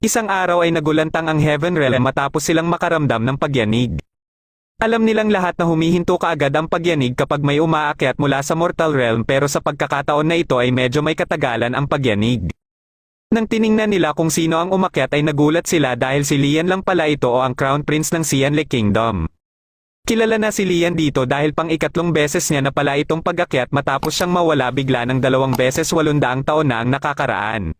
Isang araw ay nagulantang ang Heaven Realm matapos silang makaramdam ng pagyanig. Alam nilang lahat na humihinto kaagad ang pagyanig kapag may umaakyat mula sa Mortal Realm, pero sa pagkakataon na ito ay medyo may katagalan ang pagyanig. Nang tiningnan nila kung sino ang umakyat ay nagulat sila dahil si Lian lang pala ito o ang Crown Prince ng Xianle Kingdom. Kilala na si Lian dito dahil pang ikatlong beses niya na pala itong pag-akyat matapos siyang mawala bigla ng 2 beses 800 taon na ang nakakaraan.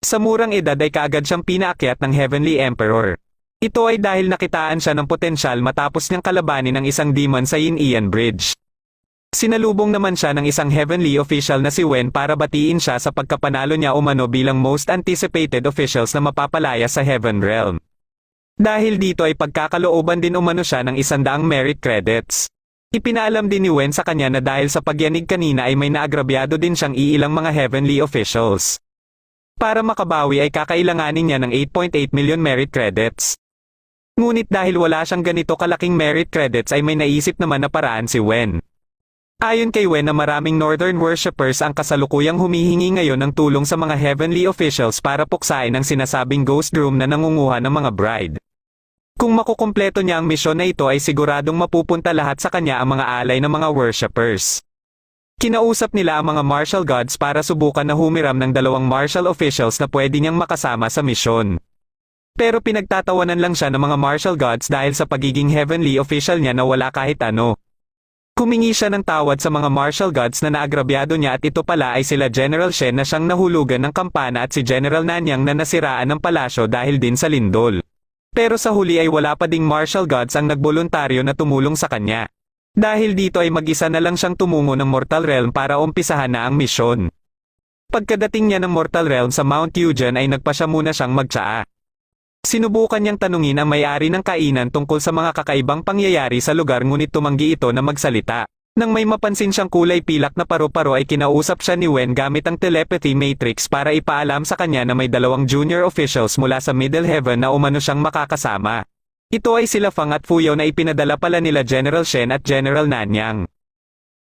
Sa murang edad ay kaagad siyang pinaakyat ng Heavenly Emperor. Ito ay dahil nakitaan siya ng potensyal matapos niyang kalabanin ang isang demon sa Yin Ian Bridge. Sinalubong naman siya ng isang heavenly official na si Wen para batiin siya sa pagkapanalo niya umano bilang most anticipated officials na mapapalaya sa Heaven Realm. Dahil dito ay pagkakalooban din umano siya ng 100 merit credits. Ipinaalam din ni Wen sa kanya na dahil sa pagyanig kanina ay may naagrabyado din siyang iilang mga heavenly officials. Para makabawi ay kakailanganin niya ng 8.8 million merit credits. Ngunit dahil wala siyang ganito kalaking merit credits ay may naisip naman na paraan si Wen. Ayon kay Wen na maraming Northern worshippers ang kasalukuyang humihingi ngayon ng tulong sa mga heavenly officials para puksain ang sinasabing ghost room na nangunguha ng mga bride. Kung makukumpleto niya ang misyon na ito ay siguradong mapupunta lahat sa kanya ang mga alay ng mga worshippers. Kinausap nila ang mga martial gods para subukan na humiram ng 2 martial officials na pwede niyang makasama sa misyon. Pero pinagtatawanan lang siya ng mga martial gods dahil sa pagiging heavenly official niya na wala kahit ano. Kumingi siya ng tawad sa mga martial gods na naagrabyado niya at ito pala ay sila General Shen na siyang nahulugan ng kampana at si General Nanyang na nasiraan ng palasyo dahil din sa lindol. Pero sa huli ay wala pa ding martial gods ang nagboluntaryo na tumulong sa kanya. Dahil dito ay mag-isa na lang siyang tumungo ng Mortal Realm para umpisahan na ang misyon. Pagkadating niya ng Mortal Realm sa Mount Yugen ay nagpasya muna siyang magtsaa. Sinubukan niyang tanungin ang may-ari ng kainan tungkol sa mga kakaibang pangyayari sa lugar ngunit tumanggi ito na magsalita. Nang may mapansin siyang kulay pilak na paru-paro ay kinausap siya ni Wen gamit ang telepathy matrix para ipaalam sa kanya na may 2 junior officials mula sa Middle Heaven na umano siyang makakasama. Ito ay sila Fang at Fuyaw na ipinadala pala nila General Shen at General Nanyang.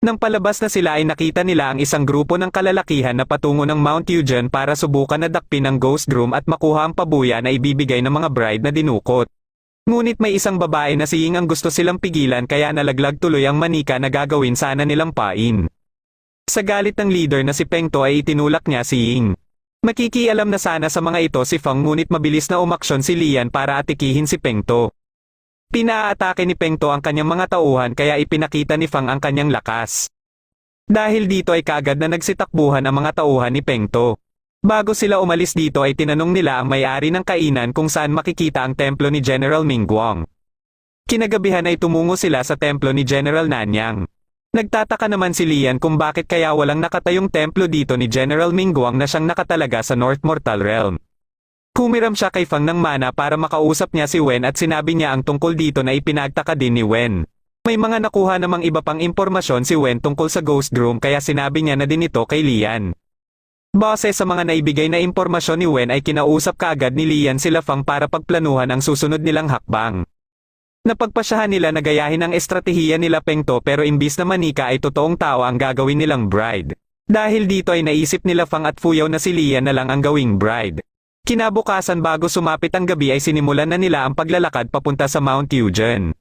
Nang palabas na sila ay nakita nila ang isang grupo ng kalalakihan na patungo ng Mount Yugen para subukan na dakpin ang ghost room at makuha ang pabuya na ibibigay ng mga bride na dinukot. Ngunit may isang babae na si Ying ang gusto silang pigilan kaya nalaglag tuloy ang manika na gagawin sana nilang pain. Sa galit ng leader na si Peng To ay itinulak niya si Ying. Makikialam na sana sa mga ito si Fang ngunit mabilis na umaksyon si Lian para atikihin si Peng To. Pinaatake ni Peng To ang kanyang mga tauhan kaya ipinakita ni Fang ang kanyang lakas. Dahil dito ay kaagad na nagsitakbuhan ang mga tauhan ni Peng To. Bago sila umalis dito ay tinanong nila ang may-ari ng kainan kung saan makikita ang templo ni General Mingguang. Kinagabihan ay tumungo sila sa templo ni General Nanyang. Nagtataka naman si Lian kung bakit kaya walang nakatayong templo dito ni General Mingguang na siyang nakatalaga sa North Mortal Realm. Humiram siya kay Fang ng mana para makausap niya si Wen at sinabi niya ang tungkol dito na ipinagtaka din ni Wen. May mga nakuha namang iba pang impormasyon si Wen tungkol sa ghost room kaya sinabi niya na din ito kay Lian. Base sa mga naibigay na impormasyon ni Wen ay kinausap kaagad ni Lian sila Fang para pagplanuhan ang susunod nilang hakbang. Napagpasyahan nila na gayahin ang estratehiya nila Peng To pero imbis na manika ay totoong tao ang gagawin nilang bride. Dahil dito ay naisip nila Fang at Fuyaw na si Lian na lang ang gawing bride. Kinabukasan bago sumapit ang gabi ay sinimulan na nila ang paglalakad papunta sa Mount Yugen.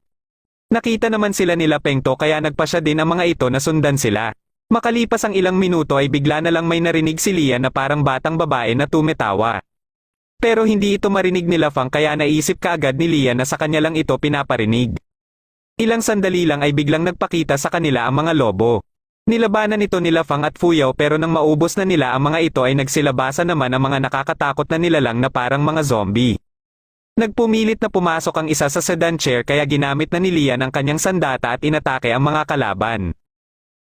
Nakita naman sila nila Peng To kaya nagpasya din ang mga ito na sundan sila. Makalipas ang ilang minuto ay bigla na lang may narinig si Lian na parang batang babae na tumetawa. Pero hindi ito marinig nila Fang kaya naisip kaagad ni Lian na sa kanya lang ito pinaparinig. Ilang sandali lang ay biglang nagpakita sa kanila ang mga lobo. Nilabanan ito nila Fang at Fuyaw pero nang maubos na nila ang mga ito ay nagsilabasan naman ang mga nakakatakot na nilalang na parang mga zombie. Nagpumilit na pumasok ang isa sa sedan chair kaya ginamit na ni Lian ang kanyang sandata at inatake ang mga kalaban.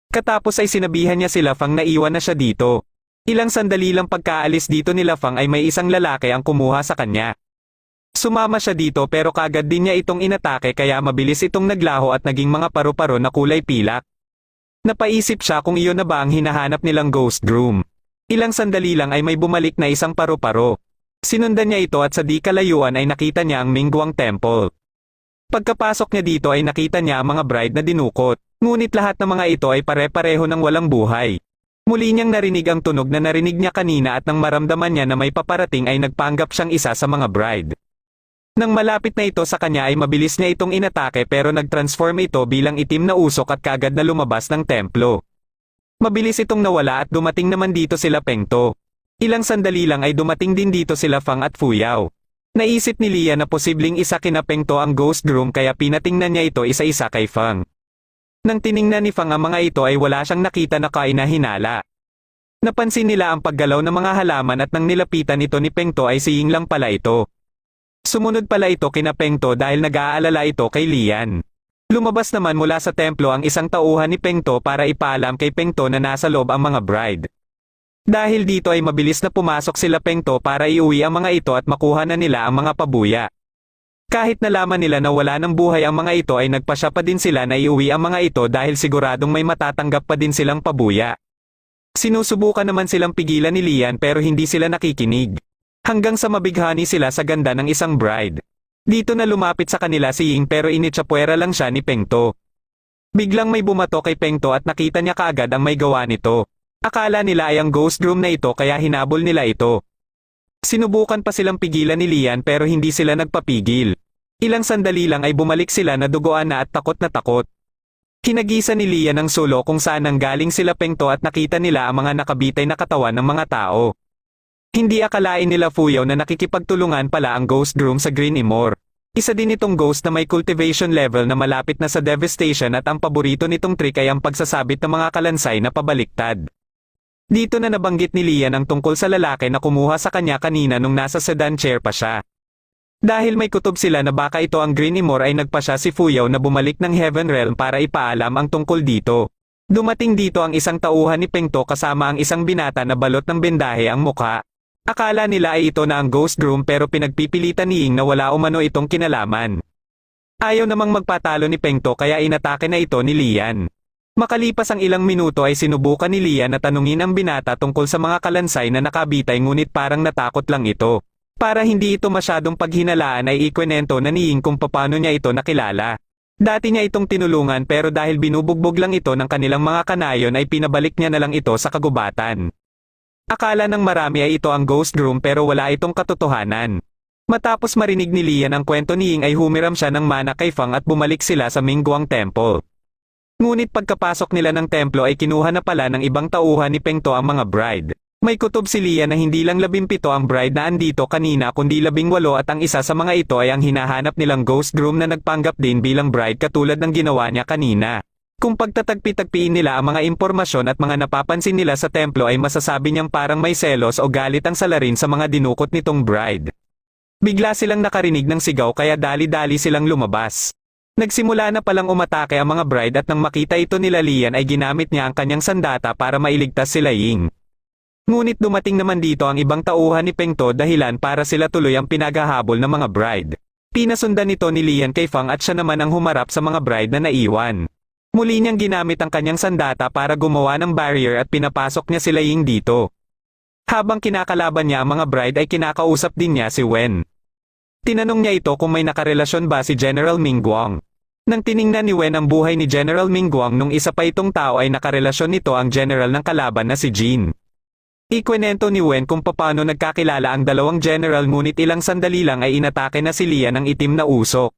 Katapos ay sinabihan niya sila Fang na iwan na siya dito. Ilang sandali lang pagkaalis dito nila Fang ay may isang lalaki ang kumuha sa kanya. Sumama siya dito pero kaagad din niya itong inatake kaya mabilis itong naglaho at naging mga paru-paro na kulay pilak. Napaisip siya kung iyon na ba ang hinahanap nilang ghost room. Ilang sandali lang ay may bumalik na isang paru-paro. Sinundan niya ito at sa di kalayuan ay nakita niya ang Mingguang Temple. Pagkapasok niya dito ay nakita niya ang mga bride na dinukot. Ngunit lahat ng mga ito ay pare-pareho ng walang buhay. Muli niyang narinig ang tunog na narinig niya kanina at nang maramdaman niya na may paparating ay nagpanggap siyang isa sa mga bride. Nang malapit na ito sa kanya ay mabilis niya itong inatake pero nag-transform ito bilang itim na usok at kaagad na lumabas ng templo. Mabilis itong nawala at dumating naman dito sila Pengto. Ilang sandali lang ay dumating din dito sila Fang at Fuyao. Naisip ni Lia na posibleng isa kina Pengto ang ghost groom kaya pinatingnan niya ito isa-isa kay Fang. Nang tiningnan ni Fang ang mga ito ay wala siyang nakita na kainahinala. Napansin nila ang paggalaw ng mga halaman at nang nilapitan ito ni Pengto ay si Ying lang pala ito. Sumunod pala ito kina Pengto dahil nag-aalala ito kay Lian. Lumabas naman mula sa templo ang isang tauhan ni Pengto para ipaalam kay Pengto na nasa loob ang mga bride. Dahil dito ay mabilis na pumasok sila Pengto para iuwi ang mga ito at makuha na nila ang mga pabuya. Kahit nalaman nila na wala ng buhay ang mga ito ay nagpasya pa din sila na iuwi ang mga ito dahil siguradong may matatanggap pa din silang pabuya. Sinusubukan naman silang pigilan ni Lian pero hindi sila nakikinig. Hanggang sa mabighani sila sa ganda ng isang bride. Dito na lumapit sa kanila si Ying pero initsapwera lang siya ni Pengto. Biglang may bumato kay Pengto at nakita niya kaagad ang may gawa nito. Akala nila ay ang ghost groom na ito kaya hinabol nila ito. Sinubukan pa silang pigilan ni Lian pero hindi sila nagpapigil. Ilang sandali lang ay bumalik sila na duguan na at takot na takot. Kinagisa ni Lian ang sulo kung saan nanggaling sila Pengto at nakita nila ang mga nakabitay na katawan ng mga tao. Hindi akalain nila Fuyao na nakikipagtulungan pala ang ghost groom sa Green Imor. Isa din itong ghost na may cultivation level na malapit na sa devastation at ang paborito nitong trick ay ang pagsasabit ng mga kalansay na pabaliktad. Dito na nabanggit ni Lian ang tungkol sa lalaki na kumuha sa kanya kanina nung nasa sedan chair pa siya. Dahil may kutob sila na baka ito ang Green Imor ay nagpasya si Fuyao na bumalik ng Heaven Realm para ipaalam ang tungkol dito. Dumating dito ang isang tauhan ni Pengto kasama ang isang binata na balot ng bendahe ang mukha. Akala nila ay ito na ang ghost groom pero pinagpipilitan ni Ying na wala umano itong kinalaman. Ayaw namang magpatalo ni Pengto kaya inatake na ito ni Lian. Makalipas ang ilang minuto ay sinubukan ni Lian na tanungin ang binata tungkol sa mga kalansay na nakabitay ngunit parang natakot lang ito. Para hindi ito masyadong paghinalaan ay ikwenento na ni Ying kung paano niya ito nakilala. Dati niya itong tinulungan pero dahil binubugbog lang ito ng kanilang mga kanayon ay pinabalik niya na lang ito sa kagubatan. Akala ng marami ay ito ang ghost groom pero wala itong katotohanan. Matapos marinig ni Lian ang kwento ni Ying ay humiram siya ng mana kay Fang at bumalik sila sa Mingguang Temple. Ngunit pagkapasok nila ng templo ay kinuha na pala ng ibang tauhan ni Pengto ang mga bride. May kutob si Lian na hindi lang 17 ang bride na andito kanina kundi 18 at ang isa sa mga ito ay ang hinahanap nilang ghost groom na nagpanggap din bilang bride katulad ng ginawa niya kanina. Kung pagtatagpi-tagpiin nila ang mga impormasyon at mga napapansin nila sa templo ay masasabi niyang parang may selos o galit ang salarin sa mga dinukot nitong bride. Bigla silang nakarinig ng sigaw kaya dali-dali silang lumabas. Nagsimula na palang umatake ang mga bride at nang makita ito nila Lian ay ginamit niya ang kanyang sandata para mailigtas sila Ying. Ngunit dumating naman dito ang ibang tauhan ni Pengto dahilan para sila tuloy ang pinaghahabol ng mga bride. Pinasundan nito ni Lian kay Fang at siya naman ang humarap sa mga bride na naiwan. Muli niyang ginamit ang kanyang sandata para gumawa ng barrier at pinapasok niya sila Ying dito. Habang kinakalaban niya ang mga bride ay kinakausap din niya si Wen. Tinanong niya ito kung may nakarelasyon ba si General Mingguang. Nang tiningnan ni Wen ang buhay ni General Mingguang nung isa pa itong tao ay nakarelasyon nito ang general ng kalaban na si Jin. Ikwenento ni Wen kung paano nagkakilala ang dalawang general ngunit ilang sandali lang ay inatake na si Lian ng itim na usok.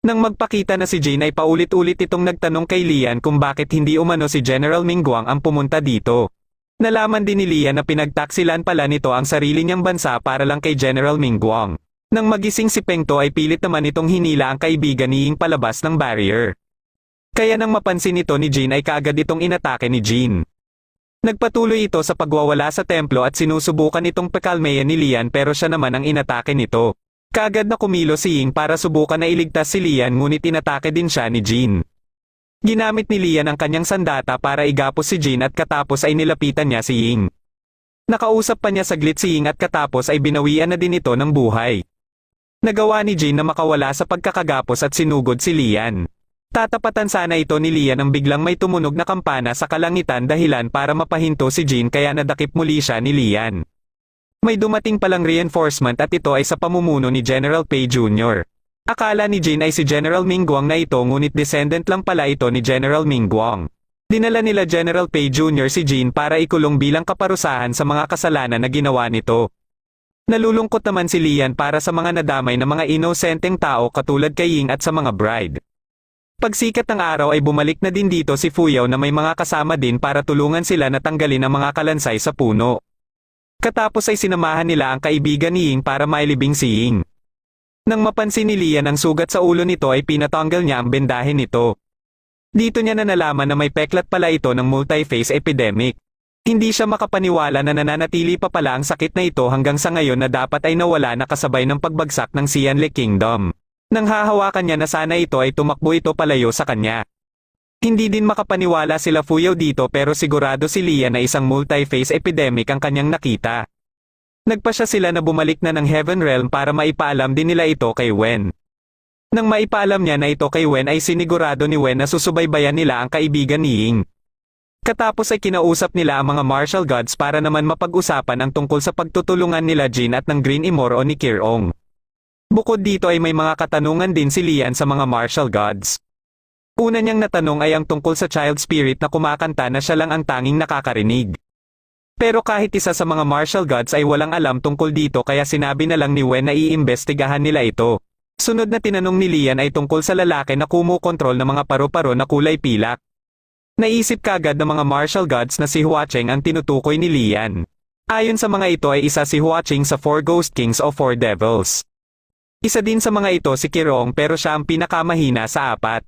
Nang magpakita na si Jin ay paulit-ulit itong nagtanong kay Lian kung bakit hindi umano si General Mingguang ang pumunta dito. Nalaman din ni Lian na pinagtaksilan pala nito ang sarili niyang bansa para lang kay General Mingguang. Nang magising si Pengto ay pilit naman itong hinila ang kaibigan ni Ying palabas ng barrier. Kaya nang mapansin ito ni Jin ay kaagad itong inatake ni Jin. Nagpatuloy ito sa pagwawala sa templo at sinusubukan itong pakalmeyan ni Lian pero siya naman ang inatake nito. Kaagad na kumilo si Ying para subukan na iligtas si Lian ngunit inatake din siya ni Jin. Ginamit ni Lian ang kanyang sandata para igapos si Jin at katapos ay nilapitan niya si Ying. Nakausap pa niya saglit si Ying at katapos ay binawian na din ito ng buhay. Nagawa ni Jin na makawala sa pagkakagapos at sinugod si Lian. Tatapatan sana ito ni Lian ang biglang may tumunog na kampana sa kalangitan dahilan para mapahinto si Jin kaya nadakip muli siya ni Lian. May dumating palang reinforcement at ito ay sa pamumuno ni General Pei Jr. Akala ni Jin ay si General Mingguang na ito ngunit descendant lang pala ito ni General Mingguang. Dinala nila General Pay Jr. si Jean para ikulong bilang kaparusahan sa mga kasalanan na ginawa nito. Nalulungkot naman si Lian para sa mga nadamay na mga inosenteng tao katulad kay Ying at sa mga bride. Pagsikat ng araw ay bumalik na din dito si Fuyao na may mga kasama din para tulungan sila na tanggalin ang mga kalansay sa puno. Katapos ay sinamahan nila ang kaibigan ni Ying para mailibing si Ying. Nang mapansin ni Lian ang sugat sa ulo nito ay pinatanggal niya ang bendahe nito. Dito niya na nalaman na may peklat pala ito ng multi-phase epidemic. Hindi siya makapaniwala na nananatili pa pala ang sakit na ito hanggang sa ngayon na dapat ay nawala na kasabay ng pagbagsak ng Xianle Kingdom. Nang hahawakan niya na sana ito ay tumakbo ito palayo sa kanya. Hindi din makapaniwala sila Fuyao dito pero sigurado si Lian na isang multi-phase epidemic ang kanyang nakita. Nagpasya sila na bumalik na ng Heaven Realm para maipaalam din nila ito kay Wen. Nang maipaalam niya na ito kay Wen ay sinigurado ni Wen na susubaybayan nila ang kaibigan ni Ying. Katapos ay kinausap nila ang mga martial gods para naman mapag-usapan ang tungkol sa pagtutulungan nila Jin at ng Green Immor o ni Kirong. Bukod dito ay may mga katanungan din si Lian sa mga martial gods. Una niyang natanong ay ang tungkol sa child spirit na kumakanta na siya lang ang tanging nakakarinig. Pero kahit isa sa mga martial gods ay walang alam tungkol dito kaya sinabi na lang ni Wen na iimbestigahan nila ito. Sunod na tinanong ni Lian ay tungkol sa lalaki na kumukontrol ng mga paru-paro na kulay pilak. Naisip kagad ng mga martial gods na si Huacheng ang tinutukoy ni Lian. Ayon sa mga ito ay isa si Huacheng sa 4 Ghost Kings o 4 Devils. Isa din sa mga ito si Kirong pero siya ang pinakamahina sa 4.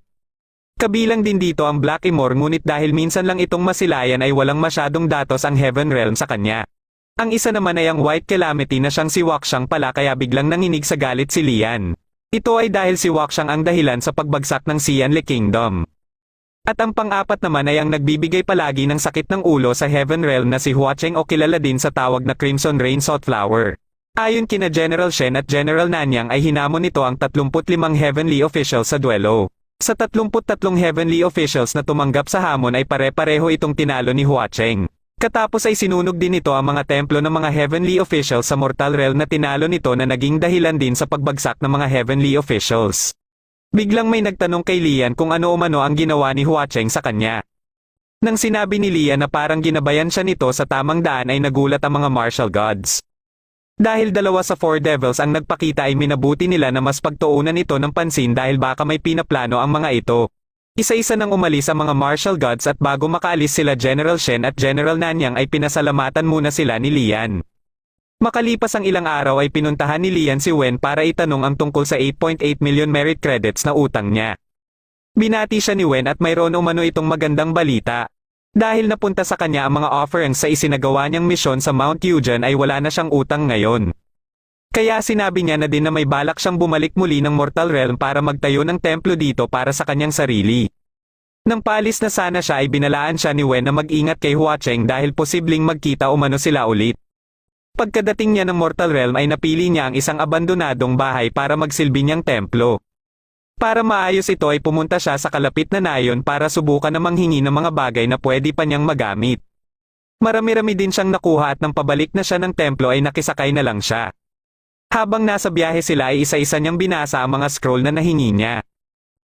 Kabilang din dito ang Black Immor ngunit dahil minsan lang itong masilayan ay walang masyadong datos ang Heaven Realm sa kanya. Ang isa naman ay ang White Calamity na siyang si Huaxiang pala kaya biglang nanginig sa galit si Lian. Ito ay dahil si Huaxiang ang dahilan sa pagbagsak ng Xianle Kingdom. At ang pang-apat naman ay ang nagbibigay palagi ng sakit ng ulo sa Heaven Realm na si Huacheng o kilala din sa tawag na Crimson Rain Saltflower. Ayon kina General Shen at General Nanyang ay hinamon nito ang 35 heavenly officials sa duelo. Sa 33 heavenly officials na tumanggap sa hamon ay pare-pareho itong tinalo ni Huacheng. Katapos ay sinunog din ito ang mga templo ng mga heavenly officials sa mortal realm na tinalo nito na naging dahilan din sa pagbagsak ng mga heavenly officials. Biglang may nagtanong kay Lian kung ano-umano ang ginawa ni Huacheng sa kanya. Nang sinabi ni Lian na parang ginabayan siya nito sa tamang daan ay nagulat ang mga martial gods. Dahil dalawa sa 4 devils ang nagpakita ay minabuti nila na mas pagtuunan ito ng pansin dahil baka may pinaplano ang mga ito. Isa-isa nang umalis ang mga martial gods at bago makaalis sila General Shen at General Nanyang ay pinasalamatan muna sila ni Lian. Makalipas ang ilang araw ay pinuntahan ni Lian si Wen para itanong ang tungkol sa 8.8 million merit credits na utang niya. Binati siya ni Wen at mayroon umano itong magandang balita. Dahil napunta sa kanya ang mga offerings sa isinagawa niyang misyon sa Mount Yujan ay wala na siyang utang ngayon. Kaya sinabi niya na din na may balak siyang bumalik muli ng Mortal Realm para magtayo ng templo dito para sa kanyang sarili. Nang paalis na sana siya ay binalaan siya ni Wen na mag-ingat kay Huacheng dahil posibleng magkita umano sila ulit. Pagkadating niya ng Mortal Realm ay napili niya ang isang abandonadong bahay para magsilbi niyang templo. Para maayos ito ay pumunta siya sa kalapit na nayon para subukan na manghingi ng mga bagay na pwede pa niyang magamit. Marami-rami din siyang nakuha at nang pabalik na siya ng templo ay nakisakay na lang siya. Habang nasa biyahe sila ay isa-isa niyang binasa ang mga scroll na nahingi niya.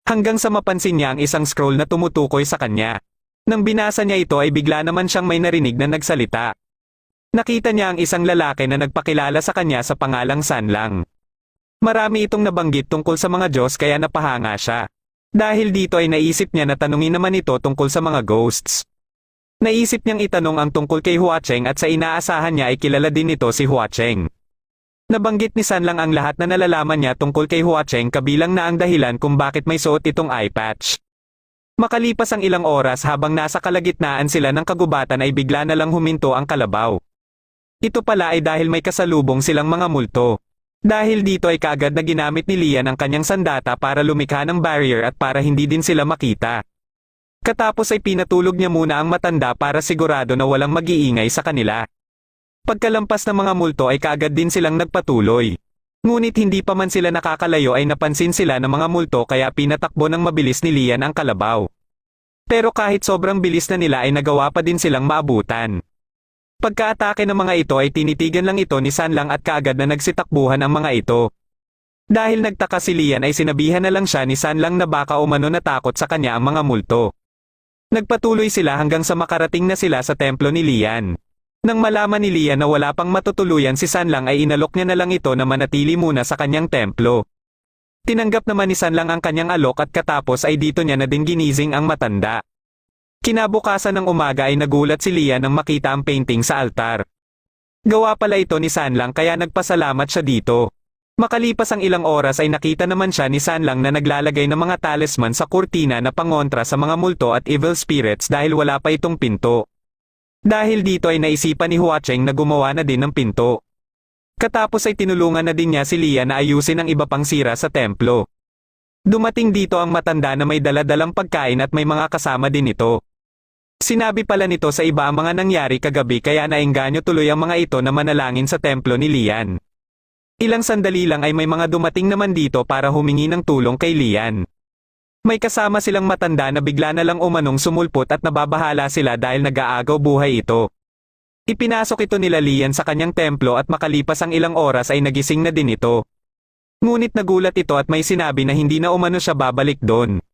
Hanggang sa mapansin niya ang isang scroll na tumutukoy sa kanya. Nang binasa niya ito ay bigla naman siyang may narinig na nagsalita. Nakita niya ang isang lalaki na nagpakilala sa kanya sa pangalang Sanlang. Marami itong nabanggit tungkol sa mga Diyos kaya napahanga siya. Dahil dito ay naisip niya na tanungin naman ito tungkol sa mga ghosts. Naisip niyang itanong ang tungkol kay Huacheng at sa inaasahan niya ay kilala din ito si Huacheng. Nabanggit ni Sanlang ang lahat na nalalaman niya tungkol kay Huacheng kabilang na ang dahilan kung bakit may suot itong eye patch. Makalipas ang ilang oras habang nasa kalagitnaan sila ng kagubatan ay bigla na lang huminto ang kalabaw. Ito pala ay dahil may kasalubong silang mga multo. Dahil dito ay kaagad na ginamit ni Lian ang kanyang sandata para lumikha ng barrier at para hindi din sila makita. Katapos ay pinatulog niya muna ang matanda para sigurado na walang mag-iingay sa kanila. Pagkalampas ng mga multo ay kaagad din silang nagpatuloy. Ngunit hindi pa man sila nakakalayo ay napansin sila ng mga multo kaya pinatakbo ng mabilis ni Lian ang kalabaw. Pero kahit sobrang bilis na nila ay nagawa pa din silang maabutan. Pagkaatake ng mga ito ay tinitigan lang ito ni Sanlang at kaagad na nagsitakbuhan ang mga ito. Dahil nagtaka si Lian ay sinabihan na lang siya ni Sanlang na baka umano natakot sa kanya ang mga multo. Nagpatuloy sila hanggang sa makarating na sila sa templo ni Lian. Nang malaman ni Lian na wala pang matutuluyan si Sanlang ay inalok niya na lang ito na manatili muna sa kanyang templo. Tinanggap naman ni Sanlang ang kanyang alok at katapos ay dito niya na din ginising ang matanda. Kinabukasan ng umaga ay nagulat si Lian nang makita ang painting sa altar. Gawa pala ito ni Sanlang kaya nagpasalamat siya dito. Makalipas ang ilang oras ay nakita naman siya ni Sanlang na naglalagay ng mga talisman sa kurtina na pangontra sa mga multo at evil spirits dahil wala pa itong pinto. Dahil dito ay naisipan ni Huacheng na gumawa na din ng pinto. Katapos ay tinulungan na din niya si Lian na ayusin ang iba pang sira sa templo. Dumating dito ang matanda na may daladalang pagkain at may mga kasama din ito. Sinabi pala nito sa iba ang mga nangyari kagabi kaya naengganyo tuloy ang mga ito na manalangin sa templo ni Lian. Ilang sandali lang ay may mga dumating naman dito para humingi ng tulong kay Lian. May kasama silang matanda na bigla na lang umanong sumulpot at nababahala sila dahil nag-aagaw buhay ito. Ipinasok ito nila Lian sa kanyang templo at makalipas ang ilang oras ay nagising na din ito. Ngunit nagulat ito at may sinabi na hindi na umano siya babalik doon.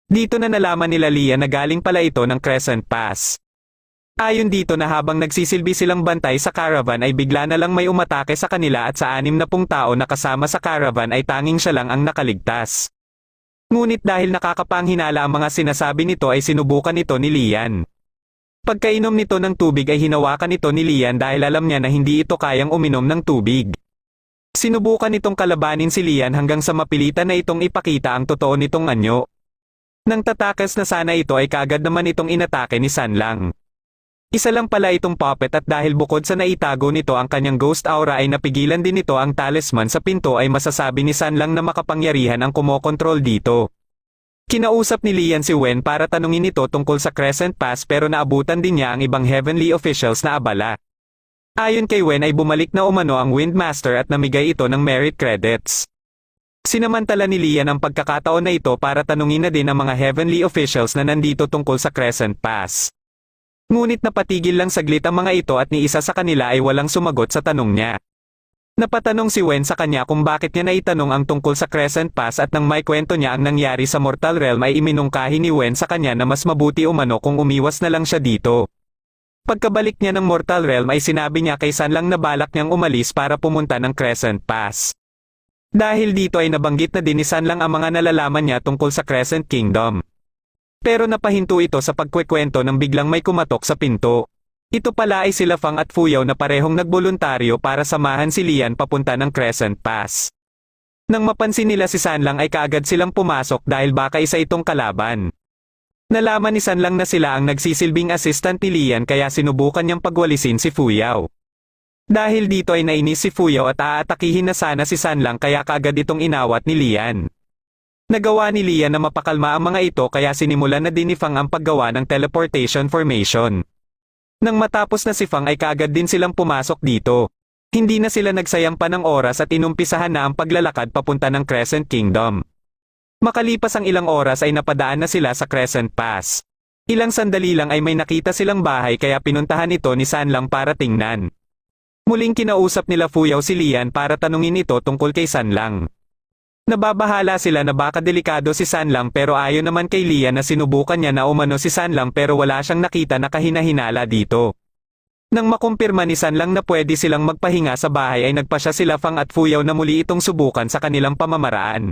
Dito na nalaman nila Lian na galing pala ito ng Crescent Pass. Ayon dito na habang nagsisilbi silang bantay sa caravan ay bigla na lang may umatake sa kanila at sa 60 tao na kasama sa caravan ay tanging siya lang ang nakaligtas. Ngunit dahil nakakapanghinala ang mga sinasabi nito ay sinubukan ito ni Lian. Pagkainom nito ng tubig ay hinawakan ito ni Lian dahil alam niya na hindi ito kayang uminom ng tubig. Sinubukan itong kalabanin si Lian hanggang sa mapilitan na itong ipakita ang totoo nitong anyo. Nang tatakas na sana ito ay kaagad naman itong inatake ni Sanlang. Isa lang pala itong puppet at dahil bukod sa naitago nito ang kanyang ghost aura ay napigilan din nito ang talisman sa pinto ay masasabi ni Sanlang na makapangyarihan ang kumokontrol dito. Kinausap ni Lian si Wen para tanungin ito tungkol sa Crescent Pass pero naabutan din niya ang ibang heavenly officials na abala. Ayon kay Wen ay bumalik na umano ang Windmaster at namigay ito ng merit credits. Sinamantala ni Lian ang pagkakataon na ito para tanungin na din ang mga heavenly officials na nandito tungkol sa Crescent Pass. Ngunit napatigil lang saglit ang mga ito at ni isa sa kanila ay walang sumagot sa tanong niya. Napatanong si Wen sa kanya kung bakit niya naitanong ang tungkol sa Crescent Pass at nang may kwento niya ang nangyari sa Mortal Realm ay iminungkahi ni Wen sa kanya na mas mabuti umano kung umiwas na lang siya dito. Pagkabalik niya ng Mortal Realm ay sinabi niya kay Sanlang na balak niyang umalis para pumunta ng Crescent Pass. Dahil dito ay nabanggit na din ni Sanlang ang mga nalalaman niya tungkol sa Crescent Kingdom. Pero napahinto ito sa pagkwekwento nang biglang may kumatok sa pinto. Ito pala ay sila Fang at Fuyaw na parehong nagboluntaryo para samahan si Lian papunta ng Crescent Pass. Nang mapansin nila si Sanlang ay kaagad silang pumasok dahil baka isa itong kalaban. Nalaman ni Sanlang na sila ang nagsisilbing assistant ni Lian kaya sinubukan niyang pagwalisin si Fuyaw. Dahil dito ay nainis si Fuyaw at aatakihin na sana si Sanlang kaya kaagad itong inawat ni Lian. Nagawa ni Lian na mapakalma ang mga ito kaya sinimulan na din ni Fang ang paggawa ng teleportation formation. Nang matapos na si Fang ay kaagad din silang pumasok dito. Hindi na sila nagsayang pa ng oras at inumpisahan na ang paglalakad papunta ng Crescent Kingdom. Makalipas ang ilang oras ay napadaan na sila sa Crescent Pass. Ilang sandali lang ay may nakita silang bahay kaya pinuntahan ito ni Sanlang para tingnan. Muling kinausap nila Fuyaw si Lian para tanungin ito tungkol kay Sanlang. Nababahala sila na baka delikado si Sanlang pero ayon naman kay Lian na sinubukan niya na umano si Sanlang pero wala siyang nakita na kahinahinala dito. Nang makumpirma ni Sanlang na pwede silang magpahinga sa bahay ay nagpasya sila Fang at Fuyaw na muli itong subukan sa kanilang pamamaraan.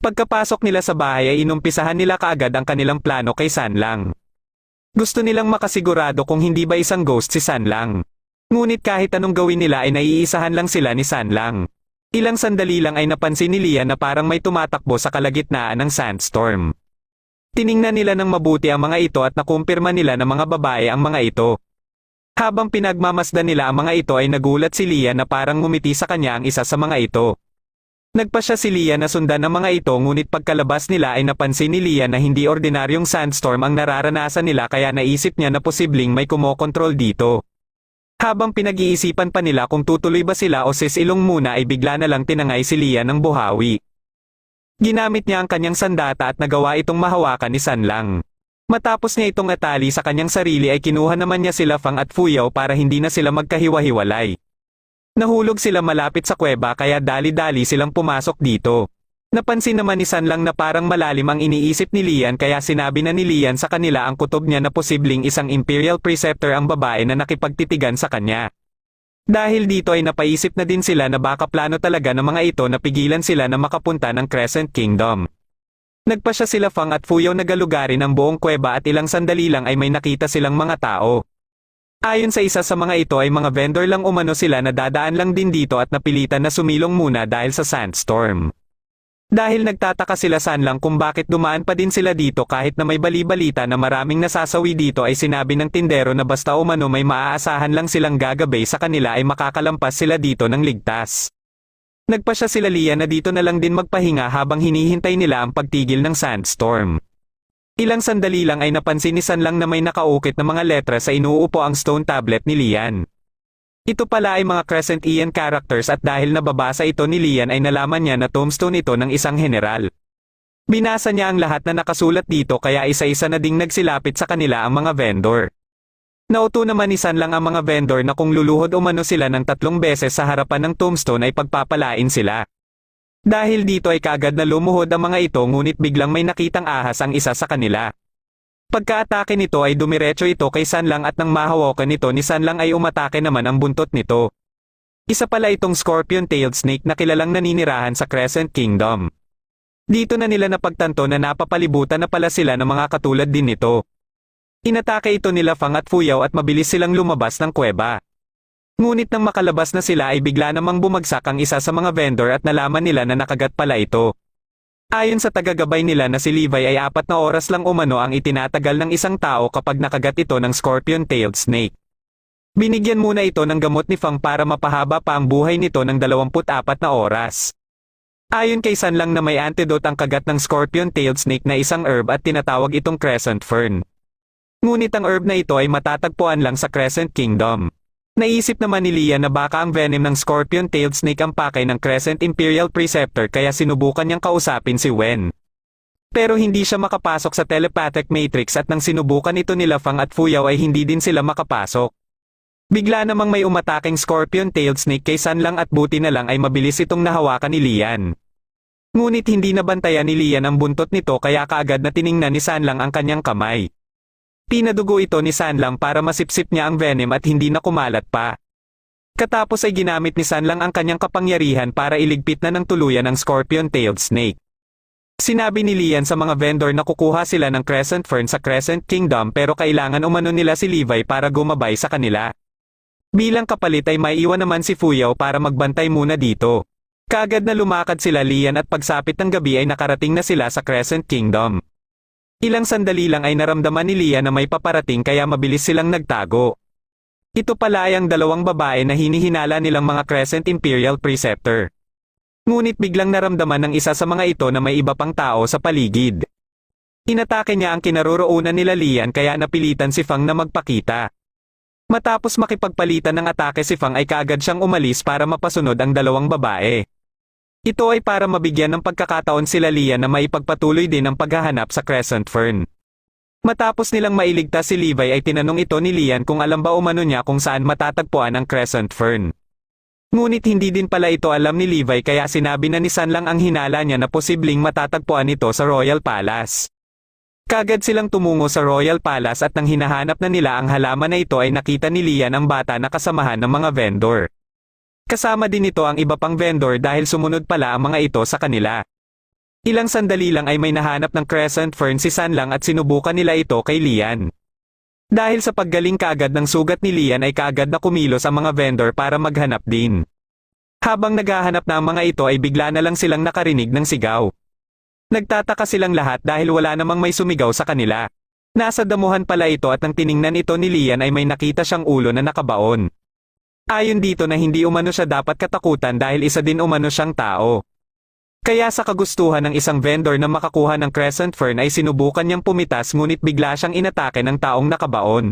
Pagkapasok nila sa bahay ay inumpisahan nila kaagad ang kanilang plano kay Sanlang. Gusto nilang makasigurado kung hindi ba isang ghost si Sanlang. Ngunit kahit anong gawin nila ay naiisahan lang sila ni Sanlang. Ilang sandali lang ay napansin ni Lian na parang may tumatakbo sa kalagitnaan ng sandstorm. Tiningnan nila ng mabuti ang mga ito at nakumpirma nila na mga babae ang mga ito. Habang pinagmamasdan nila ang mga ito ay nagulat si Lian na parang ngumiti sa kanya ang isa sa mga ito. Nagpasya si Lian na sundan ang mga ito ngunit pagkalabas nila ay napansin ni Lian na hindi ordinaryong sandstorm ang nararanasan nila kaya naisip niya na posibleng may kumokontrol dito. Habang pinag-iisipan pa nila kung tutuloy ba sila o sisilong muna ay bigla na lang tinangay si Lian ng buhawi. Ginamit niya ang kanyang sandata at nagawa itong mahawakan ni Sanlang. Matapos niya itong atali sa kanyang sarili ay kinuha naman niya sila Fang at Fuyaw para hindi na sila magkahiwa-hiwalay. Nahulog sila malapit sa kuweba kaya dali-dali silang pumasok dito. Napansin naman ni San lang na parang malalim ang iniisip ni Lian kaya sinabi na ni Lian sa kanila ang kutob niya na posibleng isang Imperial Preceptor ang babae na nakipagtitigan sa kanya. Dahil dito ay napaisip na din sila na baka plano talaga ng mga ito na pigilan sila na makapunta ng Crescent Kingdom. Nagpasya sila Fang at Fuyaw na galugarin ang buong kuweba at ilang sandali lang ay may nakita silang mga tao. Ayon sa isa sa mga ito ay mga vendor lang umano sila na dadaan lang din dito at napilitan na sumilong muna dahil sa sandstorm. Dahil nagtataka sila San lang kung bakit dumaan pa din sila dito kahit na may bali-balita na maraming nasasawi dito ay sinabi ng tindero na basta umano may maaasahan lang silang gagabay sa kanila ay makakalampas sila dito ng ligtas. Nagpasya sila Lian na dito na lang din magpahinga habang hinihintay nila ang pagtigil ng sandstorm. Ilang sandali lang ay napansin ni San lang na may nakaukit na mga letra sa inuupo ang stone tablet ni Lian. Ito pala ay mga Crescent Ian characters at dahil nababasa ito ni Lian ay nalaman niya na tombstone ito ng isang general. Binasa niya ang lahat na nakasulat dito kaya isa-isa na ding nagsilapit sa kanila ang mga vendor. Nauto naman ni San lang ang mga vendor na kung luluhod umano sila ng 3 beses sa harapan ng tombstone ay pagpapalain sila. Dahil dito ay kaagad na lumuhod ang mga ito ngunit biglang may nakitang ahas ang isa sa kanila. Pagka-atake nito ay dumiretso ito kay San lang at nang mahawakan nito ni San lang ay umatake naman ang buntot nito. Isa pala itong scorpion-tailed snake na kilalang naninirahan sa Crescent Kingdom. Dito na nila napagtanto na napapalibutan na pala sila ng mga katulad din nito. Inatake ito nila Fang at Fuyaw at mabilis silang lumabas ng kuweba. Ngunit nang makalabas na sila ay bigla namang bumagsak ang isa sa mga vendor at nalaman nila na nakagat pala ito. Ayon sa tagagabay nila na si Levi ay 4 na oras lang umano ang itinatagal ng isang tao kapag nakagat ito ng scorpion-tailed snake. Binigyan muna ito ng gamot ni Fang para mapahaba pa ang buhay nito ng 24 na oras. Ayon kay San lang na may antidote ang kagat ng scorpion-tailed snake na isang herb at tinatawag itong crescent fern. Ngunit ang herb na ito ay matatagpuan lang sa Crescent Kingdom. Naisip naman ni Lian na baka ang venom ng scorpion-tailed snake ang pakay ng Crescent Imperial Preceptor kaya sinubukan niyang kausapin si Wen. Pero hindi siya makapasok sa telepathic matrix at nang sinubukan ito nila Fang at Fuyaw ay hindi din sila makapasok. Bigla namang may umataking scorpion-tailed snake kay San lang at buti na lang ay mabilis itong nahawakan ni Lian. Ngunit hindi nabantayan ni Lian ang buntot nito kaya kaagad na tiningnan ni San lang ang kanyang kamay. Pinadugo ito ni San lang para masipsip niya ang venom at hindi na kumalat pa. Katapos ay ginamit ni San lang ang kanyang kapangyarihan para iligpit na ng tuluyan ang scorpion-tailed snake. Sinabi ni Lian sa mga vendor na kukuha sila ng crescent fern sa Crescent Kingdom pero kailangan umano nila si Levi para gumabay sa kanila. Bilang kapalit ay may iwan naman si Fuyaw para magbantay muna dito. Kaagad na lumakad sila Lian at pagsapit ng gabi ay nakarating na sila sa Crescent Kingdom. Ilang sandali lang ay naramdaman ni Lian na may paparating kaya mabilis silang nagtago. Ito pala ay ang 2 babae na hinihinala nilang mga Crescent Imperial Preceptor. Ngunit biglang naramdaman ng isa sa mga ito na may iba pang tao sa paligid. Inatake niya ang kinaroroonan nila Lian kaya napilitan si Fang na magpakita. Matapos makipagpalitan ng atake si Fang ay kaagad siyang umalis para mapasunod ang 2 babae. Ito ay para mabigyan ng pagkakataon sila Lian na maipagpatuloy din ang paghahanap sa crescent fern. Matapos nilang mailigtas si Levi ay tinanong ito ni Lian kung alam ba umano niya kung saan matatagpuan ang crescent fern. Ngunit hindi din pala ito alam ni Levi kaya sinabi na ni San lang ang hinala niya na posibleng matatagpuan ito sa Royal Palace. Kagad silang tumungo sa Royal Palace at nang hinahanap na nila ang halaman na ito ay nakita ni Lian ang bata na kasamahan ng mga vendor. Kasama din ito ang iba pang vendor dahil sumunod pala ang mga ito sa kanila. Ilang sandali lang ay may nahanap ng crescent fern si San lang at sinubukan nila ito kay Lian. Dahil sa paggaling kaagad ng sugat ni Lian ay kaagad na kumilos ang mga vendor para maghanap din. Habang naghahanap na ang mga ito ay bigla na lang silang nakarinig ng sigaw. Nagtataka silang lahat dahil wala namang may sumigaw sa kanila. Nasa damuhan pala ito at nang tiningnan ito ni Lian ay may nakita siyang ulo na nakabaon. Ayon dito na hindi umano siya dapat katakutan dahil isa din umano siyang tao. Kaya sa kagustuhan ng isang vendor na makakuha ng crescent fern ay sinubukan niyang pumitas ngunit bigla siyang inatake ng taong nakabaon.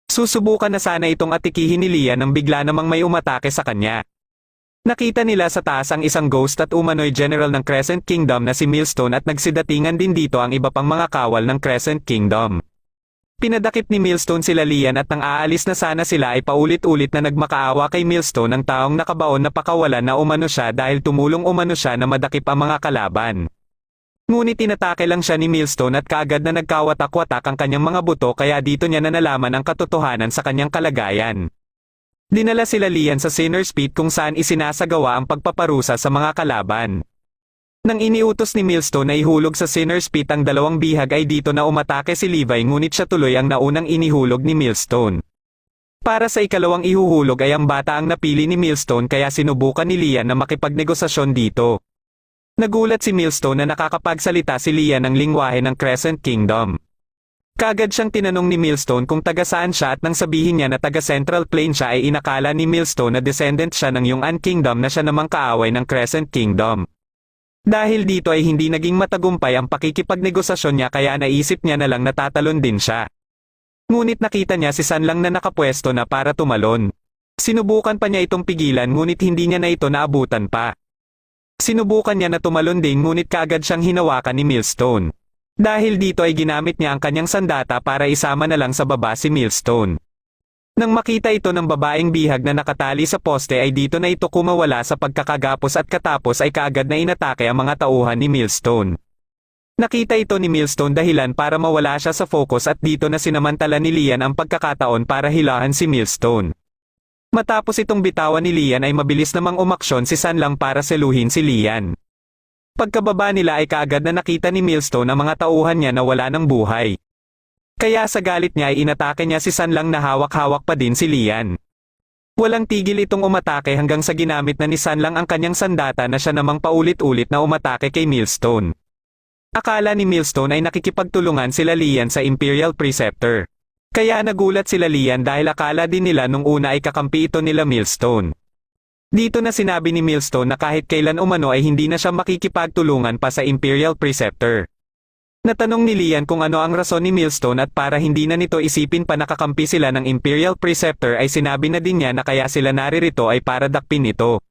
Susubukan na sana itong atikihin ni Lian nang bigla namang may umatake sa kanya. Nakita nila sa taas ang isang ghost at umano'y general ng Crescent Kingdom na si Millstone at nagsidatingan din dito ang iba pang mga kawal ng Crescent Kingdom. Pinadakip ni Millstone sila Lian at nang aalis na sana sila ay paulit-ulit na nagmakaawa kay Millstone ang taong nakabaon na pakawalan na umano siya dahil tumulong umano siya na madakip ang mga kalaban. Ngunit tinatake lang siya ni Millstone at kaagad na nagkawatak-watak ang kanyang mga buto kaya dito niya na nalaman ang katotohanan sa kanyang kalagayan. Dinala sila Lian sa Sinner's Pit kung saan isinasagawa ang pagpaparusa sa mga kalaban. Nang iniutos ni Millstone na ihulog sa Sinner's Pit ang dalawang bihag ay dito na umatake si Levi ngunit siya tuloy ang naunang inihulog ni Millstone. Para sa ikalawang ihuhulog ay ang bata ang napili ni Millstone kaya sinubukan ni Lian na makipagnegosasyon dito. Nagulat si Millstone na nakakapagsalita si Lian ng lingwahe ng Crescent Kingdom. Kaagad siyang tinanong ni Millstone kung taga saan siya at nang sabihin niya na taga Central Plain siya ay inakala ni Millstone na descendant siya ng Yunnan Kingdom na siya namang kaaway ng Crescent Kingdom. Dahil dito ay hindi naging matagumpay ang pakikipagnegosasyon niya kaya naisip niya na lang natatalon din siya. Ngunit nakita niya si San Lang na nakapwesto na para tumalon. Sinubukan pa niya itong pigilan ngunit hindi niya na ito naabutan pa. Sinubukan niya na tumalon din ngunit kaagad siyang hinawakan ni Millstone. Dahil dito ay ginamit niya ang kanyang sandata para isama na lang sa baba si Millstone. Nang makita ito ng babaeng bihag na nakatali sa poste ay dito na ito kumawala sa pagkakagapos at katapos ay kaagad na inatake ang mga tauhan ni Millstone. Nakita ito ni Millstone dahilan para mawala siya sa focus at dito na sinamantala ni Lian ang pagkakataon para hilahan si Millstone. Matapos itong bitawan ni Lian ay mabilis namang umaksyon si San Lang para seluhin si Lian. Pagkababa nila ay kaagad na nakita ni Millstone ang mga tauhan niya na wala ng buhay. Kaya sa galit niya ay inatake niya si San Lang na hawak-hawak pa din si Lian. Walang tigil itong umatake hanggang sa ginamit na ni San Lang ang kanyang sandata na siya namang paulit-ulit na umatake kay Millstone. Akala ni Millstone ay nakikipagtulungan sila Lian sa Imperial Preceptor. Kaya nagulat sila Lian dahil akala din nila nung una ay kakampi ito nila Millstone. Dito na sinabi ni Millstone na kahit kailan umano ay hindi na siya makikipagtulungan pa sa Imperial Preceptor. Natanong ni Lian kung ano ang rason ni Millstone at para hindi na nito isipin pa nakakampi sila ng Imperial Preceptor ay sinabi na din niya na kaya sila naririto ay para dakpin ito.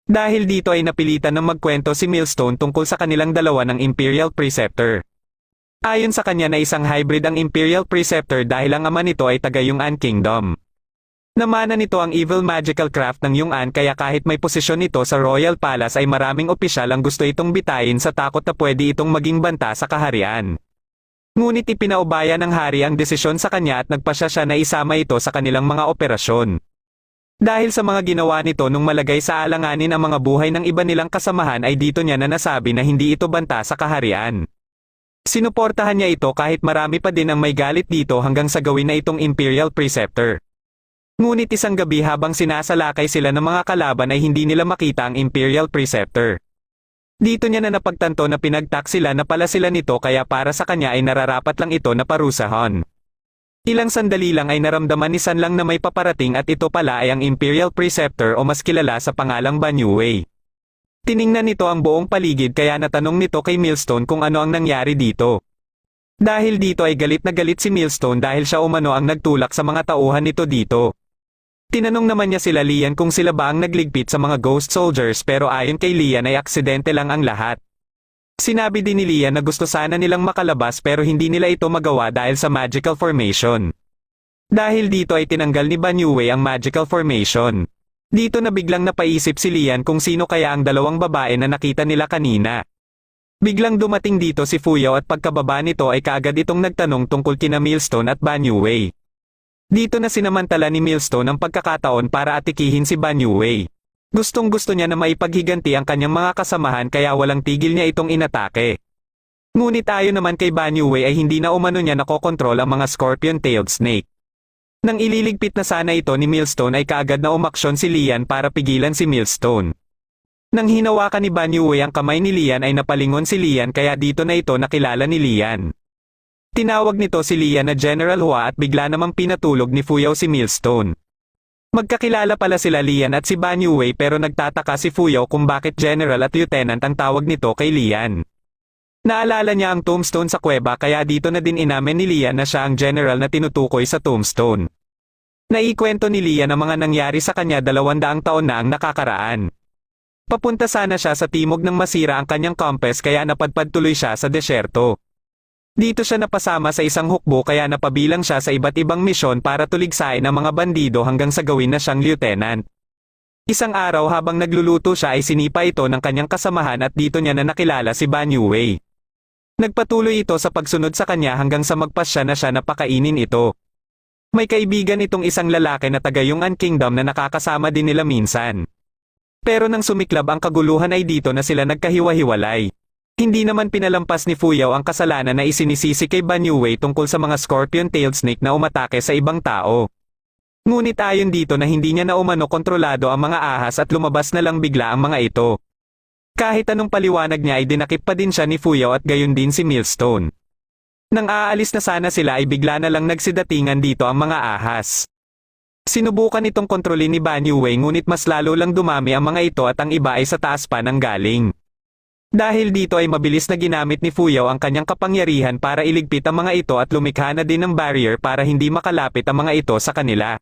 Dahil dito ay napilitan ng magkwento si Millstone tungkol sa kanilang dalawa ng Imperial Preceptor. Ayon sa kanya na isang hybrid ang Imperial Preceptor dahil ang ama nito ay taga Yunnan Kingdom. Namana nito ang evil magical craft ng Yunnan kaya kahit may posisyon ito sa Royal Palace ay maraming opisyal ang gusto itong bitayin sa takot na pwede itong maging banta sa kaharian. Ngunit ipinaubaya ng hari ang desisyon sa kanya at nagpasya siya na isama ito sa kanilang mga operasyon. Dahil sa mga ginawa nito nung malagay sa alanganin ang mga buhay ng iba nilang kasamahan ay dito niya na nasabi na hindi ito banta sa kaharian. Sinuportahan niya ito kahit marami pa din ang may galit dito hanggang sa gawin na itong Imperial Preceptor. Ngunit isang gabi habang sinasalakay sila ng mga kalaban ay hindi nila makita ang Imperial Preceptor. Dito niya na napagtanto na pinagtak sila na pala sila nito kaya para sa kanya ay nararapat lang ito na parusahan. Ilang sandali lang ay naramdaman ni San Lang na may paparating at ito pala ay ang Imperial Preceptor o mas kilala sa pangalang Banyu Wei. Tiningnan nito ang buong paligid kaya natanong nito kay Millstone kung ano ang nangyari dito. Dahil dito ay galit na galit si Millstone dahil siya umano ang nagtulak sa mga tauhan nito dito. Tinanong naman niya sila Lian kung sila ba ang nagligpit sa mga ghost soldiers pero ayon kay Lian ay aksidente lang ang lahat. Sinabi din ni Lian na gusto sana nilang makalabas pero hindi nila ito magawa dahil sa magical formation. Dahil dito ay tinanggal ni Banyu Wei ang magical formation. Dito na biglang napaisip si Lian kung sino kaya ang dalawang babae na nakita nila kanina. Biglang dumating dito si Fuyao at pagkababa nito ay kaagad itong nagtanong tungkol kina Millstone at Banyu Wei. Dito na sinamantala ni Millstone ang pagkakataon para atikihin si Banyu Wei. Gustong-gusto niya na maipaghiganti ang kanyang mga kasamahan kaya walang tigil niya itong inatake. Ngunit ayon naman kay Banyu Wei ay hindi na umano niya nakokontrol ang mga scorpion-tailed snake. Nang ililigpit na sana ito ni Millstone ay kaagad na umaksyon si Lian para pigilan si Millstone. Nang hinawakan ni Banyu Wei ang kamay ni Lian ay napalingon si Lian kaya dito na ito nakilala ni Lian. Tinawag nito si Lian na General Hua at bigla namang pinatulog ni Fuyao si Millstone. Magkakilala pala sila Lian at si Banyu Wei pero nagtataka si Fuyao kung bakit General at Lieutenant ang tawag nito kay Lian. Naalala niya ang tombstone sa kuweba kaya dito na din inamin ni Lian na siya ang general na tinutukoy sa tombstone. Naikwento ni Lian ang mga nangyari sa kanya 200 taon na ang nakakaraan. Papunta sana siya sa timog nang masira ang kanyang compass kaya napadpad tuloy siya sa desyerto. Dito siya napasama sa isang hukbo kaya napabilang siya sa iba't ibang misyon para tuligsain ang mga bandido hanggang sa gawin na siyang lieutenant. Isang araw habang nagluluto siya ay sinipa ito ng kanyang kasamahan at dito niya na nakilala si Ban Yue. Nagpatuloy ito sa pagsunod sa kanya hanggang sa magpasya na siya na pakainin ito. May kaibigan itong isang lalaki na taga Yungan Kingdom na nakakasama din nila minsan. Pero nang sumiklab ang kaguluhan ay dito na sila nagkahiwa-hiwalay. Hindi naman pinalampas ni Fuyao ang kasalanan na isinisisi kay Ban Yue tungkol sa mga scorpion-tailed snake na umatake sa ibang tao. Ngunit ayon dito na hindi niya na umano kontrolado ang mga ahas at lumabas na lang bigla ang mga ito. Kahit anong paliwanag niya ay dinakip pa din siya ni Fuyao at gayon din si Millstone. Nang aalis na sana sila ay bigla na lang nagsidatingan dito ang mga ahas. Sinubukan itong kontrolin ni Ban Yue ngunit mas lalo lang dumami ang mga ito at ang iba ay sa taas pa nang galing. Dahil dito ay mabilis na ginamit ni Fuyao ang kanyang kapangyarihan para iligpit ang mga ito at lumikha na din ng barrier para hindi makalapit ang mga ito sa kanila.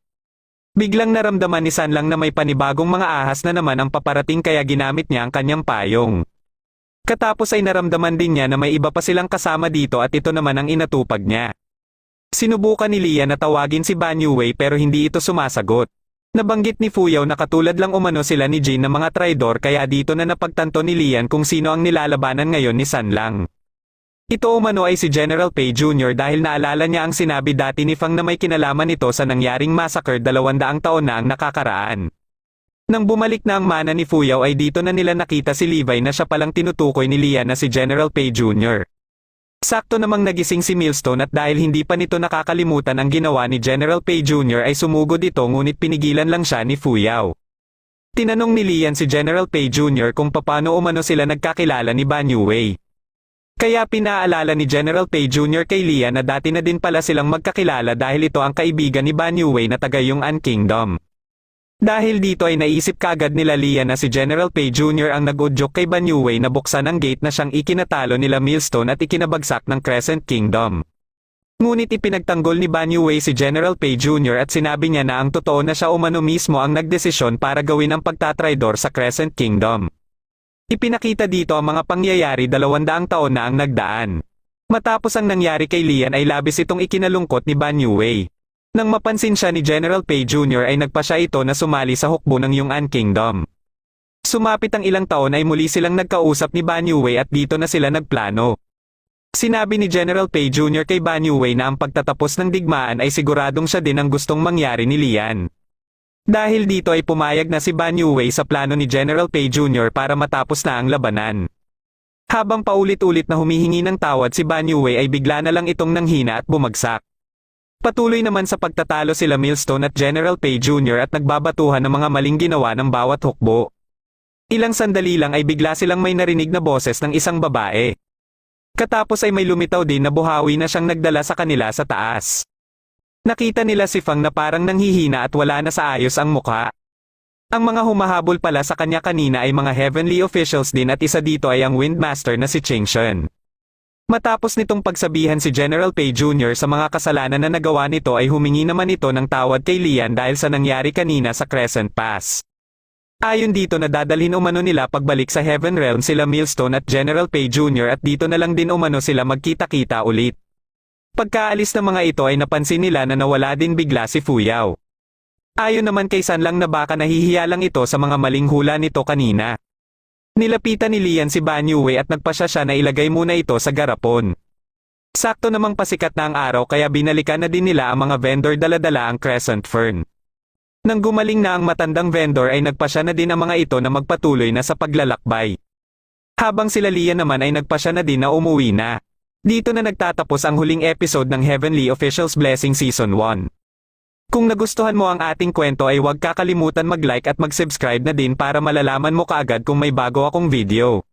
Biglang naramdaman ni Sanlang na may panibagong mga ahas na naman ang paparating kaya ginamit niya ang kanyang payong. Katapos ay naramdaman din niya na may iba pa silang kasama dito at ito naman ang inatupag niya. Sinubukan ni Lian na tawagin si Ban Yue pero hindi ito sumasagot. Nabanggit ni Fuyao na katulad lang umano sila ni Jin na mga traidor kaya dito na napagtanto ni Lian kung sino ang nilalabanan ngayon ni Sanlang. Ito umano ay si General Pei Jr. dahil naalala niya ang sinabi dati ni Fang na may kinalaman ito sa nangyaring massacre 200 taon na ang nakakaraan. Nang bumalik na ang mana ni Fuyao ay dito na nila nakita si Levi na siya palang tinutukoy ni Lian na si General Pei Jr. Sakto namang nagising si Millstone at dahil hindi pa nito nakakalimutan ang ginawa ni General Pei Jr. ay sumugod ito ngunit pinigilan lang siya ni Fuyao. Tinanong ni Lian si General Pei Jr. kung paano umano sila nagkakilala ni Ban Yue. Kaya pinaalala ni General Pei Jr. kay Lian na dati na din pala silang magkakilala dahil ito ang kaibigan ni Ban Yue na taga Yungan Kingdom. Dahil dito ay naisip kagad nila Lian na si General Pei Jr. ang nag-udyok kay Ban Yue na buksan ang gate na siyang ikinatalo nila Millstone at ikinabagsak ng Crescent Kingdom. Ngunit ipinagtanggol ni Ban Yue si General Pei Jr. at sinabi niya na ang totoo na siya umano mismo ang nagdesisyon para gawin ang pagtatraidor sa Crescent Kingdom. Ipinakita dito ang mga pangyayari 200 taon na ang nagdaan. Matapos ang nangyari kay Lian ay labis itong ikinalungkot ni Ban Yue. Nang mapansin siya ni General Pei Jr. ay nagpasya ito na sumali sa hukbo ng Yungan Kingdom. Sumapit ang ilang taon ay muli silang nagkausap ni Ban Yue at dito na sila nagplano. Sinabi ni General Pei Jr. kay Ban Yue na ang pagtatapos ng digmaan ay siguradong siya din ang gustong mangyari ni Lian. Dahil dito ay pumayag na si Ban Yue sa plano ni General Pei Jr. para matapos na ang labanan. Habang paulit-ulit na humihingi ng tawad si Ban Yue ay bigla na lang itong nanghina at bumagsak. Patuloy naman sa pagtatalo sila Millstone at General Pei Jr. at nagbabatuhan ng mga maling ginawa ng bawat hukbo. Ilang sandali lang ay bigla silang may narinig na boses ng isang babae. Katapos ay may lumitaw din na buhawi na siyang nagdala sa kanila sa taas. Nakita nila si Fang na parang nanghihina at wala na sa ayos ang mukha. Ang mga humahabol pala sa kanya kanina ay mga heavenly officials din at isa dito ay ang Windmaster na si Cheng Shen. Matapos nitong pagsabihan si General Pei Jr. sa mga kasalanan na nagawa nito ay humingi naman ito ng tawad kay Lian dahil sa nangyari kanina sa Crescent Pass. Ayon dito na dadalhin umano nila pagbalik sa Heaven Realm sila Millstone at General Pei Jr. at dito na lang din umano sila magkita-kita ulit. Pagkaalis ng mga ito ay napansin nila na nawala din bigla si Fuyao. Ayon naman kay Sanlang na baka nahihiya lang ito sa mga maling hula nito kanina. Nilapitan ni Lian si Ban Yue at nagpasya siya na ilagay muna ito sa garapon. Sakto namang pasikat na ang araw kaya binalikan na din nila ang mga vendor dala-dala ang Crescent Fern. Nang gumaling na ang matandang vendor ay nagpasya na din ang mga ito na magpatuloy na sa paglalakbay. Habang sila Lian naman ay nagpasya na din na umuwi na. Dito na nagtatapos ang huling episode ng Heavenly Officials Blessing Season 1. Kung nagustuhan mo ang ating kwento ay huwag kakalimutan mag-like at mag-subscribe na din para malalaman mo kaagad kung may bago akong video.